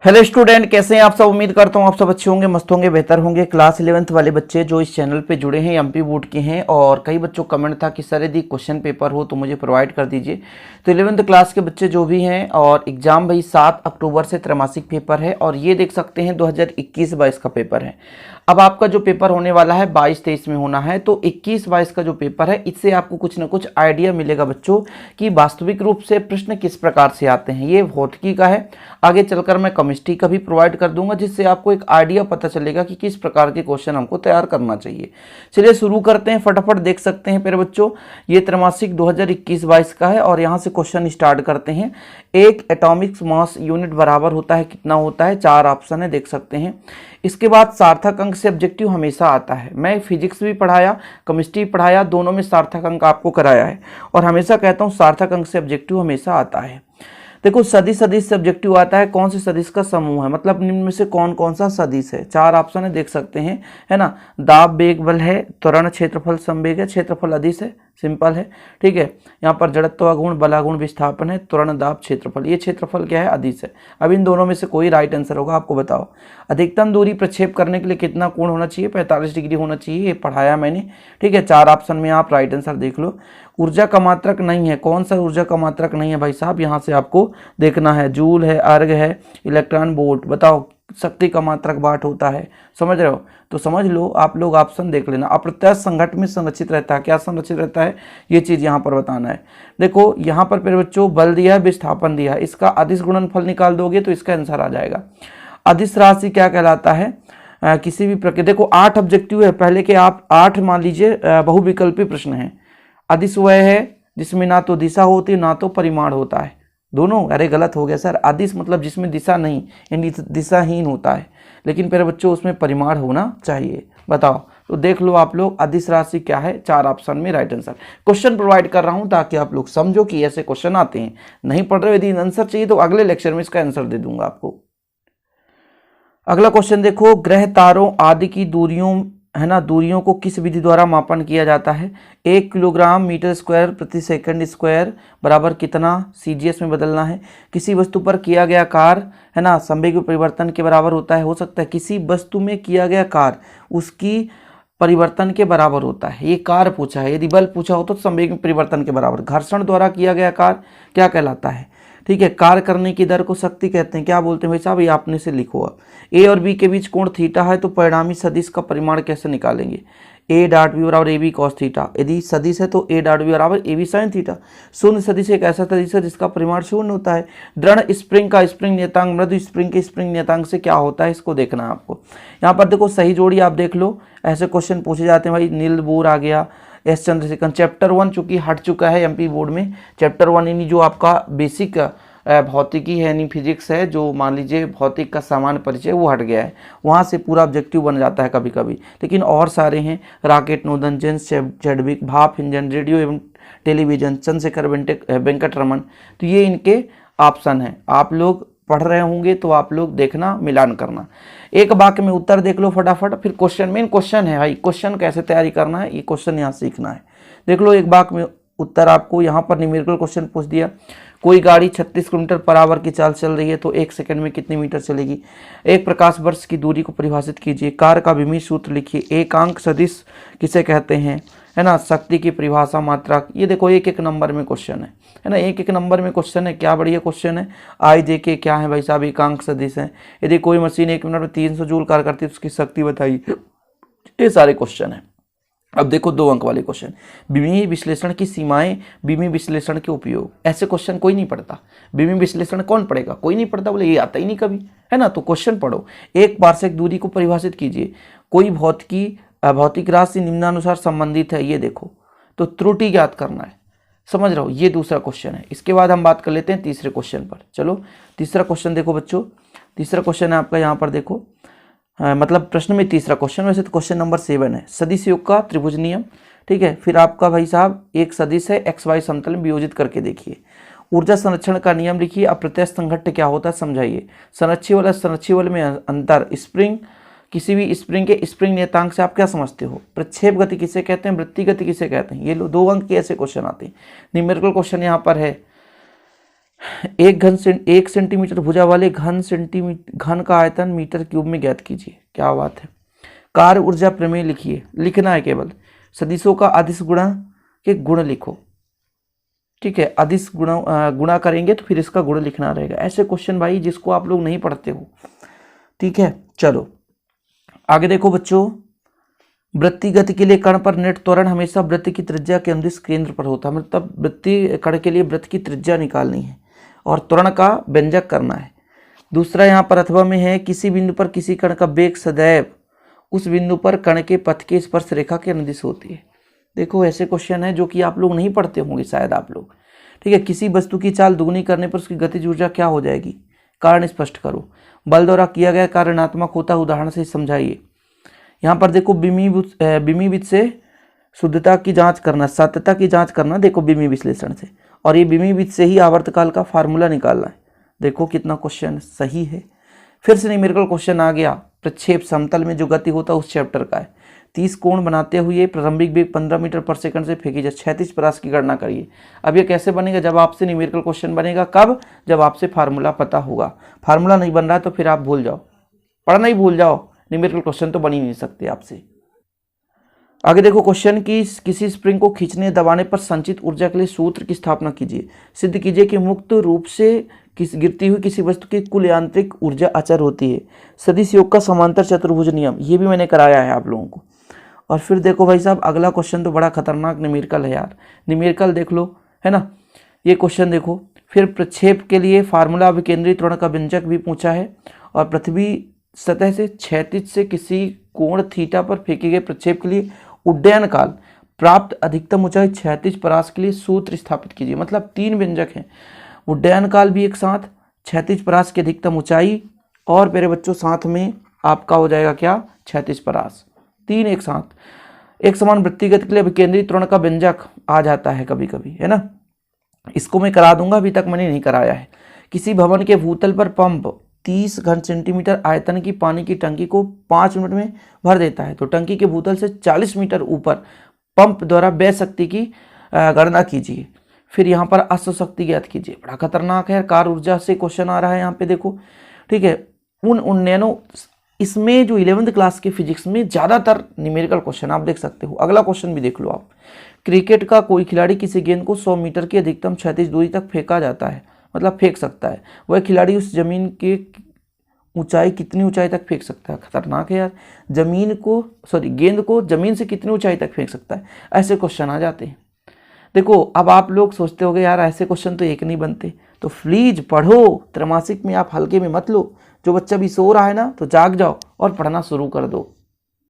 Hello student, कैसे हैं आप सब। उम्मीद करता हूँ आप सब अच्छे होंगे, मस्त होंगे, बेहतर होंगे। क्लास 11th वाले बच्चे जो इस चैनल पे जुड़े हैं एमपी बोर्ड के हैं, और कई बच्चों का कमेंट था कि सर यदि क्वेश्चन पेपर हो तो मुझे प्रोवाइड कर दीजिए। तो 11th क्लास के बच्चे जो भी हैं, और एग्जाम भाई 7 अक्टूबर से त्रैमासिक पेपर है, और ये देख सकते हैं 2021-22 का पेपर है। अब आपका जो पेपर होने वाला है 22-23 में होना है, तो 21-22 का जो पेपर है इससे आपको कुछ ना कुछ आइडिया मिलेगा बच्चों कि वास्तविक रूप से प्रश्न किस प्रकार से आते हैं। ये भौतिकी का है, आगे चलकर मैं केमिस्ट्री का भी प्रोवाइड कर दूंगा, जिससे आपको एक आइडिया पता चलेगा कि किस प्रकार के क्वेश्चन हमको तैयार करना चाहिए। चलिए शुरू करते हैं, फटाफट देख सकते हैं प्यारे बच्चों, ये त्रैमासिक 2021-22 का है, और यहाँ से क्वेश्चन स्टार्ट करते हैं। एक एटॉमिक मास यूनिट बराबर होता है कितना होता है, 4 ऑप्शन है, देख सकते हैं। इसके बाद सार्थक अंक से ऑब्जेक्टिव हमेशा आता है। मैं फिजिक्स भी पढ़ाया, केमिस्ट्री पढ़ाया, दोनों में सार्थक अंक आपको कराया है, और हमेशा कहता हूँ सार्थक अंक से ऑब्जेक्टिव हमेशा आता है। देखो सदिश से ऑब्जेक्टिव आता है, कौन से सदिश का समूह है, मतलब निम्न में से कौन कौन सा सदिश है। 4 ऑप्शन है, देख सकते हैं, है ना। दाब वेग बल है, त्वरण क्षेत्रफल संवेग है, क्षेत्रफल अदिश है, सिंपल है, ठीक है। यहाँ पर जड़त्व गुण, बलागुण, विस्थापन है, त्वरण, दाब, क्षेत्रफल। ये क्षेत्रफल क्या है, अदिश है। अब इन दोनों में से कोई राइट आंसर होगा, आपको बताओ। अधिकतम दूरी प्रक्षेप करने के लिए कितना कोण होना चाहिए, 45 डिग्री होना चाहिए, ये पढ़ाया मैंने, ठीक है। 4 ऑप्शन में आप राइट आंसर देख लो। ऊर्जा का मात्रक नहीं है, कौन सा ऊर्जा का मात्रक नहीं है भाई साहब, यहाँ से आपको देखना है। जूल है, अर्ग है, इलेक्ट्रॉन वोल्ट। बताओ शक्ति का मात्रक वाट होता है, समझ रहे हो, तो समझ लो आप लोग, ऑप्शन देख लेना। अप्रत्यक्ष संघटन में संरचित रहता है, क्या संरचित रहता है, ये चीज यहाँ पर बताना है। देखो यहाँ पर फिर बच्चों बल दिया है, विस्थापन दिया है, इसका अदिश गुणनफल निकाल दोगे तो इसका आंसर आ जाएगा। अदिश राशि क्या कहलाता है, किसी भी प्रकार। देखो 8 ऑब्जेक्टिव है, पहले के आप 8 मान लीजिए बहुविकल्पी प्रश्न है। अदिश वह है जिसमें ना तो दिशा होती ना तो परिमाण होता है, दोनों। अरे गलत हो गया सर, अदिश मतलब जिसमें दिशा नहीं, यानी दिशाहीन होता है, लेकिन मेरे बच्चों उसमें परिमाण होना चाहिए। बताओ, तो देख लो आप लोग, अदिश राशि क्या है, 4 ऑप्शन में राइट आंसर। क्वेश्चन प्रोवाइड कर रहा हूं ताकि आप लोग समझो कि ऐसे क्वेश्चन आते हैं। नहीं पढ़ रहे हो, यदि आंसर चाहिए तो अगले लेक्चर में इसका आंसर दे दूंगा आपको। अगला क्वेश्चन देखो, ग्रह तारों आदि की दूरियों, है ना, दूरियों को किस विधि द्वारा मापन किया जाता है। 1 किलोग्राम मीटर स्क्वायर प्रति सेकंड स्क्वायर बराबर कितना सीजीएस में बदलना है। किसी वस्तु पर किया गया कार्य, है ना, संवेग परिवर्तन के बराबर होता है। हो सकता है किसी वस्तु में किया गया कार्य उसकी परिवर्तन के बराबर होता है, ये कार्य पूछा है। यदि बल पूछा हो तो संवेग परिवर्तन के बराबर। घर्षण द्वारा किया गया कार्य क्या कहलाता है, ठीक है। कार्य करने की दर को शक्ति कहते हैं, क्या बोलते हैं भाई साहब, ये आपने से लिखो। अब ए और बी के बीच कोण थीटा है, तो परिणामी सदिश का परिमाण कैसे निकालेंगे। ए डॉट बी बराबर ए बी कॉस थीटा। यदि सदिश है तो ए डॉट बी बराबर ए बी साइन थीटा। शून्य सदिश एक ऐसा सदिश है जिसका परिमाण शून्य होता है। दृढ़ स्प्रिंग का स्प्रिंग नियतांक मृदु स्प्रिंग के स्प्रिंग नियतांक से क्या होता है, इसको देखना है आपको। यहाँ पर देखो सही जोड़ी आप देख लो, ऐसे क्वेश्चन पूछे जाते हैं भाई। नील बोर आ गया, एस चंद्रशेखर। चैप्टर 1 चूंकि हट चुका है एमपी बोर्ड में, चैप्टर 1 यानी जो आपका बेसिक भौतिकी है, यानी फिजिक्स है, जो मान लीजिए भौतिक का सामान्य परिचय, वो हट गया है। वहाँ से पूरा ऑब्जेक्टिव बन जाता है कभी कभी, लेकिन और सारे हैं। रॉकेट नोदन, जेम्स चैडविक, भाप इंजन, रेडियो एवं टेलीविजन, चंद्रशेखर वेंकट रमन, तो ये इनके ऑप्शन हैं। आप लोग पढ़ रहे होंगे तो आप लोग देखना, मिलान करना। एक वाक्य में उत्तर देख लो फटाफट, फिर क्वेश्चन, मेन क्वेश्चन है भाई, क्वेश्चन कैसे तैयारी करना है, ये क्वेश्चन यहाँ सीखना है। देख लो एक वाक्य में उत्तर आपको यहाँ पर न्यूमेरिकल क्वेश्चन पूछ दिया। कोई गाड़ी 36 किलोमीटर पर आवर की चाल चल रही है तो 1 सेकंड में कितनी मीटर चलेगी। एक प्रकाश वर्ष की दूरी को परिभाषित कीजिए। कार का विमीय सूत्र लिखिए। एकांक सदिश किसे कहते हैं, है ना। शक्ति की परिभाषा, मात्रा। ये देखो एक एक नंबर में क्वेश्चन है ना, एक एक नंबर में क्वेश्चन है, क्या बढ़िया क्वेश्चन है। आई देखिए क्या है भाई साहब, एकांक सदिश है। यदि कोई मशीन 1 मिनट में 300 जूल कार्य करती है तो उसकी शक्ति बताइए। ये सारे क्वेश्चन है। अब देखो 2 अंक वाले क्वेश्चन, विमीय विश्लेषण की सीमाएं, विमीय विश्लेषण के उपयोग। ऐसे क्वेश्चन कोई नहीं पढ़ता। विमीय विश्लेषण कौन पढ़ेगा, कोई नहीं पढ़ता, बोले ये आता ही नहीं कभी, है ना। तो क्वेश्चन पढ़ो। एक पार्सेक दूरी को परिभाषित कीजिए। कोई भौतिक राशि निम्नानुसार संबंधित है, ये देखो, तो त्रुटि ज्ञात करना है, समझ रहे हो। ये दूसरा क्वेश्चन है। इसके बाद हम बात कर लेते हैं तीसरे क्वेश्चन पर। चलो तीसरा क्वेश्चन देखो बच्चों, तीसरा क्वेश्चन है आपका यहाँ पर देखो, मतलब प्रश्न में तीसरा क्वेश्चन, वैसे तो क्वेश्चन नंबर 7 है। सदिश योग का त्रिभुज नियम, ठीक है। फिर आपका भाई साहब एक सदिश है, एक्स वाई समतल में वियोजित करके देखिए। ऊर्जा संरक्षण का नियम लिखिए। अप्रत्यक्ष संघट्ट क्या होता है समझाइए। संरक्षी बल में अंतर, स्प्रिंग, किसी भी स्प्रिंग के स्प्रिंग नियतांक से आप क्या समझते हो। प्रक्षेप गति किसे कहते हैं, वृत्ति गति किसे कहते हैं। ये 2 अंक के ऐसे क्वेश्चन आते हैं। न्यूमेरिकल क्वेश्चन यहाँ पर है। एक सेंटीमीटर भुजा वाले घन का आयतन मीटर क्यूब में ज्ञात कीजिए। क्या बात है। कार्य ऊर्जा प्रमेय लिखिए, लिखना है केवल। सदिशों का अदिश गुणा के गुण लिखो, ठीक है। अदिश गुणा करेंगे तो फिर इसका गुण लिखना रहेगा। ऐसे क्वेश्चन भाई जिसको आप लोग नहीं पढ़ते हो, ठीक है। चलो आगे देखो बच्चों, वृत्तीय गति के लिए कण पर नेट त्वरण हमेशा वृत्त की त्रिज्या के अनुदिश केंद्र पर होता है। मतलब वृत्तीय कण के लिए वृत्त की त्रिज्या निकालनी है और त्वरण का व्यंजक करना है। दूसरा यहाँ पर अथवा में है, किसी बिंदु पर किसी कण का वेग सदैव उस बिंदु पर कण के पथ के स्पर्श रेखा के अनुदिश होती है। देखो ऐसे क्वेश्चन है जो कि आप लोग नहीं पढ़ते होंगे शायद आप लोग, ठीक है। किसी वस्तु की चाल दुगनी करने पर उसकी गतिज ऊर्जा क्या हो जाएगी, कारण स्पष्ट करो। बल द्वारा किया गया कार्य ऋणात्मक होता है, उदाहरण से समझाइए। यहाँ पर देखो बिमीवित से शुद्धता की जांच करना, सत्यता की जांच करना, देखो बिमी विश्लेषण से, और ये बिमीवित से ही आवर्तकाल का फार्मूला निकालना है। देखो कितना क्वेश्चन सही है। फिर से न्यूमेरिकल क्वेश्चन आ गया, प्रक्षेप समतल में जो गति होता है उस चैप्टर का है। 30 कोण बनाते हुए प्रारंभिक वेग 15 मीटर पर सेकंड से फेंकी जाए, 36 परास की गणना करिए। अब ये कैसे बनेगा, जब आपसे न्यूमेरिकल क्वेश्चन बनेगा, कब, जब आपसे फार्मूला पता होगा। फार्मूला नहीं बन रहा है तो फिर आप भूल जाओ, पढ़ना ही भूल जाओ, न्यूमेरिकल क्वेश्चन तो बन ही नहीं सकते आपसे। आगे देखो क्वेश्चन की, किसी स्प्रिंग को खींचने दबाने पर संचित ऊर्जा के लिए सूत्र की स्थापना कीजिए। सिद्ध कीजिए कि मुक्त रूप से गिरती हुई किसी वस्तु की कुल यांत्रिक ऊर्जा अचर होती है। सदिश योग का समांतर चतुर्भुज नियम, ये भी मैंने कराया है आप लोगों को। और फिर देखो भाई साहब, अगला क्वेश्चन तो बड़ा खतरनाक न्यूमेरिकल है यार, न्यूमेरिकल देख लो, है ना। ये क्वेश्चन देखो, फिर प्रक्षेप के लिए फार्मूला विकेंद्रीय त्वरण का व्यंजक भी पूछा है। और पृथ्वी सतह से क्षैतिज से किसी कोण थीटा पर फेंके गए प्रक्षेप के लिए उड्डयन काल प्राप्त अधिकतम ऊंचाई क्षैतिज परास के लिए सूत्र स्थापित कीजिए। मतलब 3 व्यंजक हैं, उड्डयन काल भी एक साथ, क्षैतिज परास की अधिकतम ऊंचाई, और मेरे बच्चों साथ में आपका हो जाएगा क्या, क्षैतिज परास, 3 एक साथ। एक समान वृत्तीगत के लिए विकेंद्रीय त्वरण का व्यंजक आ जाता है कभी कभी, है ना। इसको मैं करा दूंगा, अभी तक मैंने नहीं कराया है। किसी भवन के भूतल पर पंप 30 घन सेंटीमीटर आयतन की पानी की टंकी को 5 मिनट में भर देता है, तो टंकी के भूतल से 40 मीटर ऊपर पंप द्वारा व्यय शक्ति की गणना कीजिए। फिर यहाँ पर अश्व शक्ति ज्ञात कीजिए। बड़ा खतरनाक है, कार्य ऊर्जा से क्वेश्चन आ रहा है यहाँ पे देखो, ठीक है। उन उन्नयनों, इसमें जो 11वीं क्लास के फिजिक्स में ज़्यादातर न्यूमेरिकल क्वेश्चन आप देख सकते हो। अगला क्वेश्चन भी देख लो आप। क्रिकेट का कोई खिलाड़ी किसी गेंद को 100 मीटर की अधिकतम क्षैतिज दूरी तक फेंका जाता है, मतलब फेंक सकता है। वह खिलाड़ी उस जमीन के ऊंचाई कितनी ऊंचाई तक फेंक सकता है। खतरनाक है यार, गेंद को जमीन से कितनी ऊंचाई तक फेंक सकता है, ऐसे क्वेश्चन आ जाते हैं। देखो अब आप लोग सोचते होगे यार ऐसे क्वेश्चन तो एक नहीं बनते, तो प्लीज पढ़ो, त्रैमासिक में आप हल्के में मत लो। जो बच्चा भी सो रहा है ना, तो जाग जाओ और पढ़ना शुरू कर दो।